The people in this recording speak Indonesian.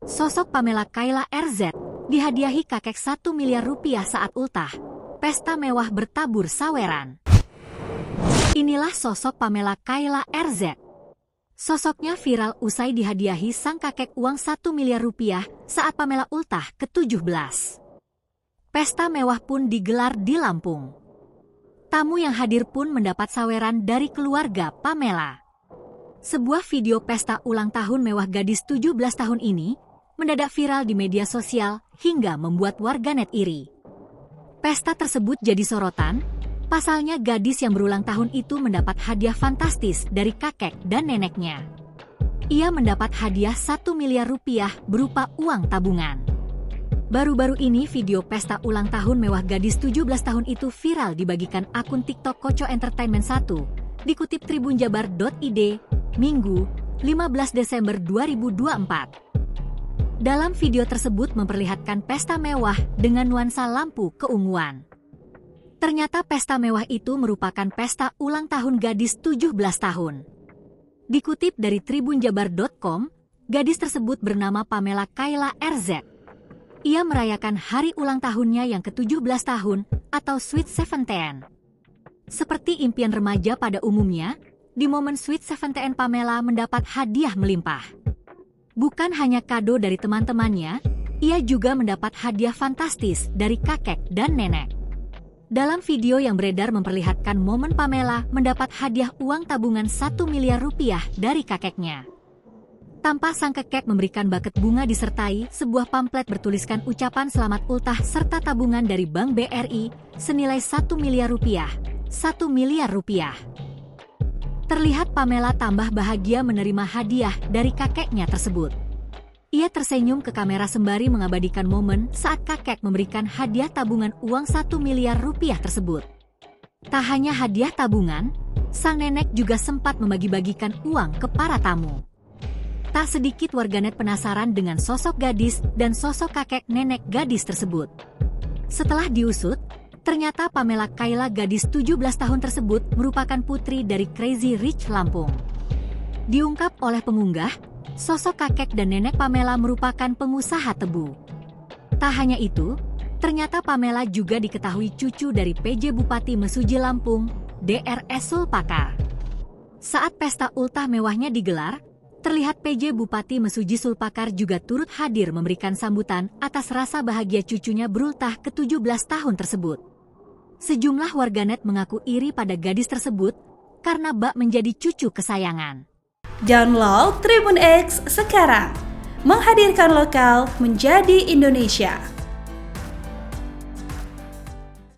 Sosok Pamela Kayla RZ dihadiahi kakek 1 miliar rupiah saat ultah. Pesta mewah bertabur saweran. Inilah sosok Pamela Kayla RZ. Sosoknya viral usai dihadiahi sang kakek uang 1 miliar rupiah saat Pamela ultah ke-17. Pesta mewah pun digelar di Lampung. Tamu yang hadir pun mendapat saweran dari keluarga Pamela. Sebuah video pesta ulang tahun mewah gadis 17 tahun ini mendadak viral di media sosial hingga membuat warganet iri. Pesta tersebut jadi sorotan, pasalnya gadis yang berulang tahun itu mendapat hadiah fantastis dari kakek dan neneknya. Ia mendapat hadiah 1 miliar rupiah berupa uang tabungan. Baru-baru ini video pesta ulang tahun mewah gadis 17 tahun itu viral dibagikan akun TikTok Koco Entertainment 1, dikutip tribunjabar.id, Minggu, 15 Desember 2024. Dalam video tersebut memperlihatkan pesta mewah dengan nuansa lampu keunguan. Ternyata pesta mewah itu merupakan pesta ulang tahun gadis 17 tahun. Dikutip dari tribunjabar.com, gadis tersebut bernama Pamela Kayla RZ. Ia merayakan hari ulang tahunnya yang ke-17 tahun atau Sweet 17. Seperti impian remaja pada umumnya, di momen Sweet 17 Pamela mendapat hadiah melimpah. Bukan hanya kado dari teman-temannya, ia juga mendapat hadiah fantastis dari kakek dan nenek. Dalam video yang beredar memperlihatkan momen Pamela mendapat hadiah uang tabungan 1 miliar rupiah dari kakeknya. Tampak sang kakek memberikan buket bunga disertai sebuah pamflet bertuliskan ucapan selamat ultah serta tabungan dari Bank BRI senilai 1 miliar rupiah. 1 miliar rupiah. Terlihat Pamela tambah bahagia menerima hadiah dari kakeknya tersebut. Ia tersenyum ke kamera sembari mengabadikan momen saat kakek memberikan hadiah tabungan uang 1 miliar rupiah tersebut. Tak hanya hadiah tabungan, sang nenek juga sempat membagi-bagikan uang ke para tamu. Tak sedikit warganet penasaran dengan sosok gadis dan sosok kakek nenek gadis tersebut. Setelah diusut, ternyata Pamela Kayla gadis 17 tahun tersebut merupakan putri dari Crazy Rich Lampung. Diungkap oleh pengunggah, sosok kakek dan nenek Pamela merupakan pengusaha tebu. Tak hanya itu, ternyata Pamela juga diketahui cucu dari PJ Bupati Mesuji Lampung, DRS Sulpakar. Saat pesta ultah mewahnya digelar, terlihat PJ Bupati Mesuji Sulpakar juga turut hadir memberikan sambutan atas rasa bahagia cucunya berultah ke-17 tahun tersebut. Sejumlah warganet mengaku iri pada gadis tersebut karena bak menjadi cucu kesayangan. Download Tribun X sekarang, menghadirkan lokal menjadi Indonesia.